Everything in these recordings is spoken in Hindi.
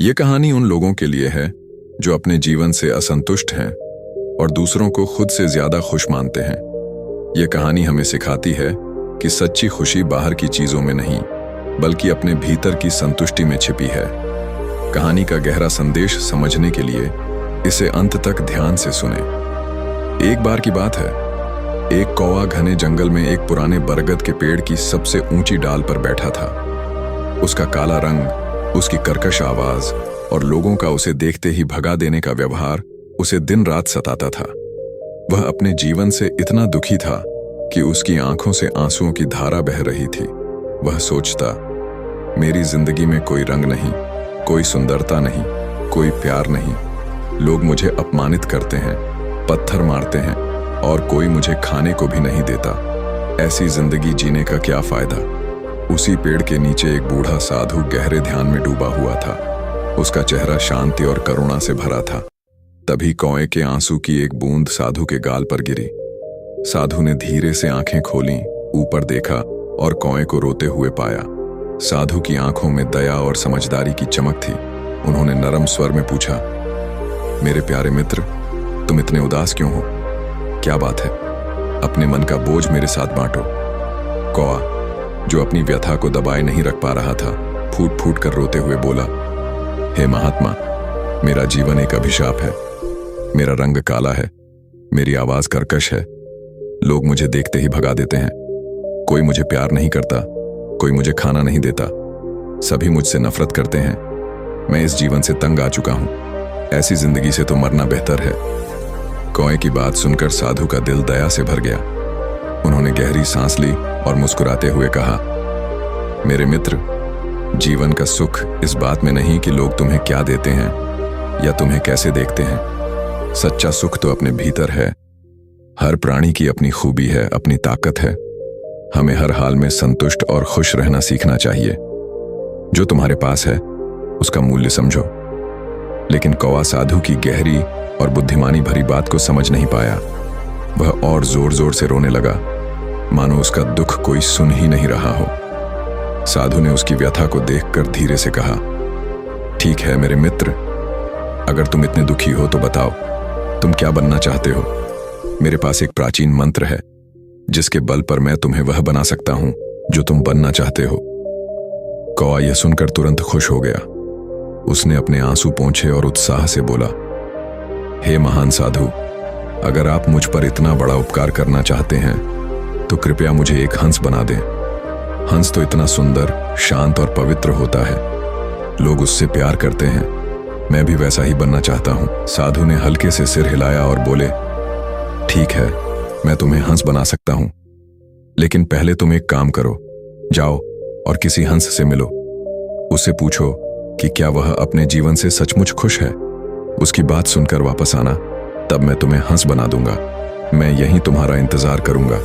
ये कहानी उन लोगों के लिए है जो अपने जीवन से असंतुष्ट हैं और दूसरों को खुद से ज्यादा खुश मानते हैं। ये कहानी हमें सिखाती है कि सच्ची खुशी बाहर की चीजों में नहीं, बल्कि अपने भीतर की संतुष्टि में छिपी है। कहानी का गहरा संदेश समझने के लिए इसे अंत तक ध्यान से सुने। एक बार की बात है, एक कौवा घने जंगल में एक पुराने बरगद के पेड़ की सबसे ऊंची डाल पर बैठा था। उसका काला रंग, उसकी कर्कश आवाज और लोगों का उसे देखते ही भगा देने का व्यवहार उसे दिन रात सताता था। वह अपने जीवन से इतना दुखी था कि उसकी आंखों से आंसुओं की धारा बह रही थी। वह सोचता, मेरी जिंदगी में कोई रंग नहीं, कोई सुंदरता नहीं, कोई प्यार नहीं। लोग मुझे अपमानित करते हैं, पत्थर मारते हैं और कोई मुझे खाने को भी नहीं देता। ऐसी जिंदगी जीने का क्या फायदा। उसी पेड़ के नीचे एक बूढ़ा साधु गहरे ध्यान में डूबा हुआ था। उसका चेहरा शांति और करुणा से भरा था। तभी कौए के आंसू की एक बूंद साधु के गाल पर गिरी। साधु ने धीरे से आंखें खोलीं, ऊपर देखा और कौए को रोते हुए पाया। साधु की आंखों में दया और समझदारी की चमक थी। उन्होंने नरम स्वर में पूछा, मेरे प्यारे मित्र, तुम इतने उदास क्यों हो? क्या बात है? अपने मन का बोझ मेरे साथ बांटो। कौआ, जो अपनी व्यथा को दबाए नहीं रख पा रहा था, फूट फूट कर रोते हुए बोला, हे महात्मा, मेरा जीवन एक अभिशाप है। मेरा रंग काला है, मेरी आवाज कर्कश है। लोग मुझे देखते ही भगा देते हैं। कोई मुझे प्यार नहीं करता, कोई मुझे खाना नहीं देता। सभी मुझसे नफरत करते हैं। मैं इस जीवन से तंग आ चुका हूं। ऐसी जिंदगी से तो मरना बेहतर है। कौए की बात सुनकर साधु का दिल दया से भर गया। उन्होंने गहरी सांस ली और मुस्कुराते हुए कहा, मेरे मित्र, जीवन का सुख इस बात में नहीं कि लोग तुम्हें क्या देते हैं या तुम्हें कैसे देखते हैं। सच्चा सुख तो अपने भीतर है। हर प्राणी की अपनी खूबी है, अपनी ताकत है। हमें हर हाल में संतुष्ट और खुश रहना सीखना चाहिए। जो तुम्हारे पास है उसका मूल्य समझो। लेकिन कौवा साधु की गहरी और बुद्धिमानी भरी बात को समझ नहीं पाया। वह और जोर जोर से रोने लगा, मानो उसका दुख कोई सुन ही नहीं रहा हो। साधु ने उसकी व्यथा को देखकर धीरे से कहा, ठीक है मेरे मित्र, अगर तुम इतने दुखी हो तो बताओ, तुम क्या बनना चाहते हो? मेरे पास एक प्राचीन मंत्र है जिसके बल पर मैं तुम्हें वह बना सकता हूं जो तुम बनना चाहते हो। कौवा यह सुनकर तुरंत खुश हो गया। उसने अपने आंसू पोंछे और उत्साह से बोला, हे महान साधु, अगर आप मुझ पर इतना बड़ा उपकार करना चाहते हैं तो कृपया मुझे एक हंस बना दें। हंस तो इतना सुंदर, शांत और पवित्र होता है। लोग उससे प्यार करते हैं। मैं भी वैसा ही बनना चाहता हूं। साधु ने हल्के से सिर हिलाया और बोले, ठीक है, मैं तुम्हें हंस बना सकता हूं, लेकिन पहले तुम एक काम करो। जाओ और किसी हंस से मिलो। उससे पूछो कि क्या वह अपने जीवन से सचमुच खुश है। उसकी बात सुनकर वापस आना, तब मैं तुम्हें हंस बना दूंगा। मैं यहीं तुम्हारा इंतजार करूंगा।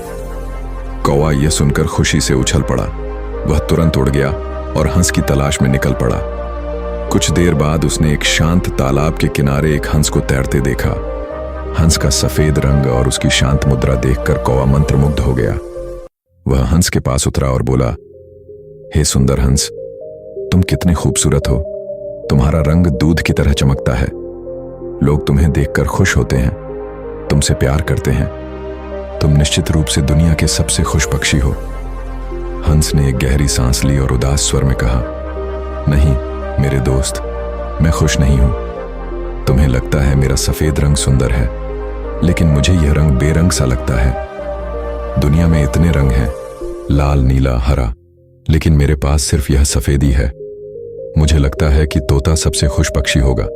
कौवा यह सुनकर खुशी से उछल पड़ा। वह तुरंत उड़ गया और हंस की तलाश में निकल पड़ा। कुछ देर बाद उसने एक शांत तालाब के किनारे एक हंस को तैरते देखा। हंस का सफेद रंग और उसकी शांत मुद्रा देखकर कौवा मंत्रमुग्ध हो गया। वह हंस के पास उतरा और बोला, हे सुंदर हंस, तुम कितने खूबसूरत हो। तुम्हारा रंग दूध की तरह चमकता है। लोग तुम्हें देखकर खुश होते हैं, तुमसे प्यार करते हैं। तुम निश्चित रूप से दुनिया के सबसे खुश पक्षी हो। हंस ने एक गहरी सांस ली और उदास स्वर में कहा, नहीं मेरे दोस्त, मैं खुश नहीं हूं। तुम्हें लगता है मेरा सफेद रंग सुंदर है, लेकिन मुझे यह रंग बेरंग सा लगता है। दुनिया में इतने रंग हैं, लाल, नीला, हरा, लेकिन मेरे पास सिर्फ यह सफेद ही है। मुझे लगता है कि तोता सबसे खुश पक्षी होगा।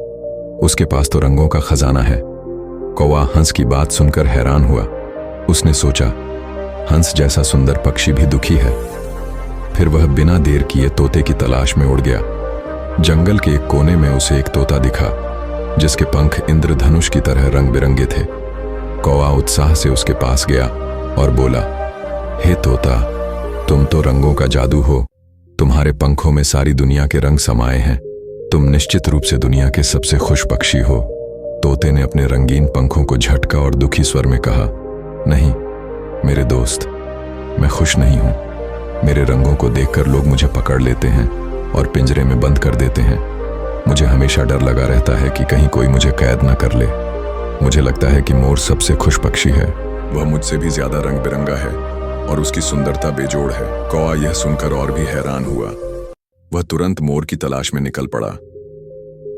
उसके पास तो रंगों का खजाना है। कौवा हंस की बात सुनकर हैरान हुआ। उसने सोचा, हंस जैसा सुंदर पक्षी भी दुखी है। फिर वह बिना देर किए तोते की तलाश में उड़ गया। जंगल के एक कोने में उसे एक तोता दिखा जिसके पंख इंद्रधनुष की तरह रंग बिरंगे थे। कौवा उत्साह से उसके पास गया और बोला, हे तोता, तुम तो रंगों का जादू हो। तुम्हारे पंखों में सारी दुनिया के रंग समाये हैं। तुम निश्चित रूप से दुनिया के सबसे खुश पक्षी हो। तोते ने अपने रंगीन पंखों को झटका और दुखी स्वर में कहा, नहीं मेरे दोस्त, मैं खुश नहीं हूं। मेरे रंगों को देखकर लोग मुझे पकड़ लेते हैं और पिंजरे में बंद कर देते हैं। मुझे हमेशा डर लगा रहता है कि कहीं कोई मुझे कैद न कर ले। मुझे लगता है कि मोर सबसे खुश पक्षी है। वह मुझसे भी ज्यादा रंग बिरंगा है और उसकी सुंदरता बेजोड़ है। कौवा यह सुनकर और भी हैरान हुआ। वह तुरंत मोर की तलाश में निकल पड़ा।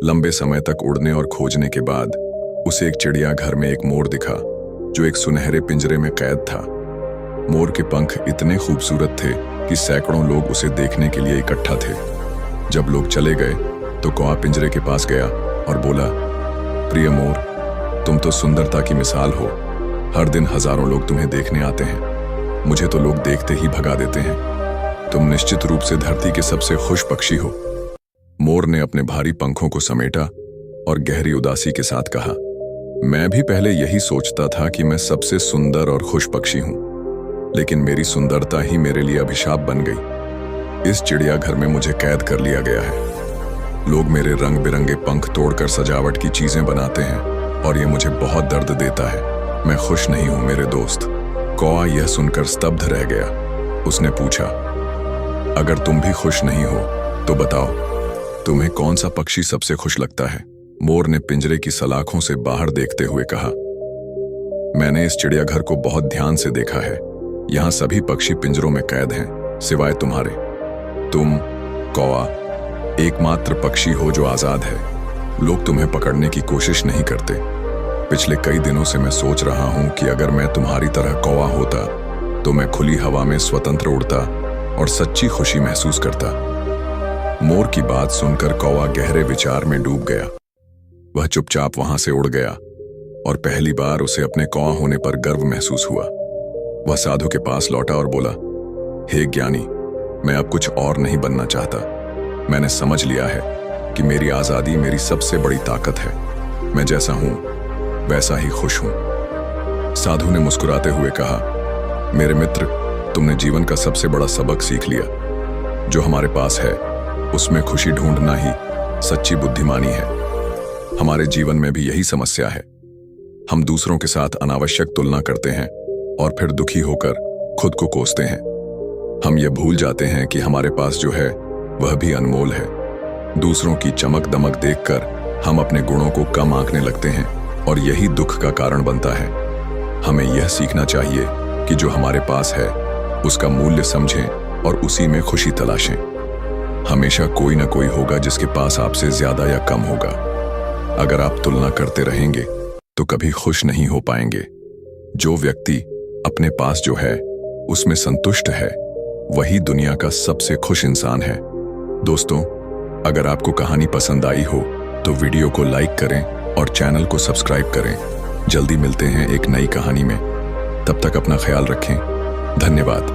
लंबे समय तक उड़ने और खोजने के बाद उसे एक चिड़ियाघर में एक मोर दिखा जो एक सुनहरे पिंजरे में कैद था। मोर के पंख इतने खूबसूरत थे कि सैकड़ों लोग उसे देखने के लिए इकट्ठा थे। जब लोग चले गए तो कौवा पिंजरे के पास गया और बोला, प्रिय मोर, तुम तो सुंदरता की मिसाल हो। हर दिन हजारों लोग तुम्हें देखने आते हैं। मुझे तो लोग देखते ही भगा देते हैं। तुम निश्चित रूप से धरती के सबसे खुश पक्षी हो। मोर ने अपने भारी पंखों को समेटा और गहरी उदासी के साथ कहा, मैं भी पहले यही सोचता था कि मैं सबसे सुंदर और खुश पक्षी हूं, लेकिन मेरी सुंदरता ही मेरे लिए अभिशाप बन गई। इस चिड़ियाघर में मुझे कैद कर लिया गया है। लोग मेरे रंग बिरंगे पंख तोड़कर सजावट की चीजें बनाते हैं और ये मुझे बहुत दर्द देता है। मैं खुश नहीं हूं मेरे दोस्त। कौवा यह सुनकर स्तब्ध रह गया। उसने पूछा, अगर तुम भी खुश नहीं हो तो बताओ, तुम्हें कौन सा पक्षी सबसे खुश लगता है? मोर ने पिंजरे की सलाखों से बाहर देखते हुए कहा, मैंने इस चिड़ियाघर को बहुत ध्यान से देखा है। यहाँ सभी पक्षी पिंजरों में कैद हैं, सिवाय तुम्हारे। तुम, कौवा, एकमात्र पक्षी हो जो आजाद है। लोग तुम्हें पकड़ने की कोशिश नहीं करते। पिछले कई दिनों से मैं सोच रहा हूं कि अगर मैं तुम्हारी तरह कौवा होता तो मैं खुली हवा में स्वतंत्र उड़ता और सच्ची खुशी महसूस करता। मोर की बात सुनकर कौवा गहरे विचार में डूब गया। वह चुपचाप वहां से उड़ गया और पहली बार उसे अपने कौवा होने पर गर्व महसूस हुआ। वह साधु के पास लौटा और बोला, हे ज्ञानी, मैं अब कुछ और नहीं बनना चाहता। मैंने समझ लिया है कि मेरी आजादी मेरी सबसे बड़ी ताकत है। मैं जैसा हूं वैसा ही खुश हूं। साधु ने मुस्कुराते हुए कहा, मेरे मित्र, तुमने जीवन का सबसे बड़ा सबक सीख लिया। जो हमारे पास है उसमें खुशी ढूंढना ही सच्ची बुद्धिमानी है। हमारे जीवन में भी यही समस्या है। हम दूसरों के साथ अनावश्यक तुलना करते हैं और फिर दुखी होकर खुद को कोसते हैं। हम ये भूल जाते हैं कि हमारे पास जो है वह भी अनमोल है। दूसरों की चमक दमक देखकर हम अपने गुणों को कम आंकने लगते हैं और यही दुख का कारण बनता है। हमें यह सीखना चाहिए कि जो हमारे पास है उसका मूल्य समझें और उसी में खुशी तलाशें। हमेशा कोई ना कोई होगा जिसके पास आपसे ज्यादा या कम होगा। अगर आप तुलना करते रहेंगे तो कभी खुश नहीं हो पाएंगे। जो व्यक्ति अपने पास जो है उसमें संतुष्ट है, वही दुनिया का सबसे खुश इंसान है। दोस्तों, अगर आपको कहानी पसंद आई हो तो वीडियो को लाइक करें और चैनल को सब्सक्राइब करें। जल्दी मिलते हैं एक नई कहानी में। तब तक अपना ख्याल रखें। धन्यवाद।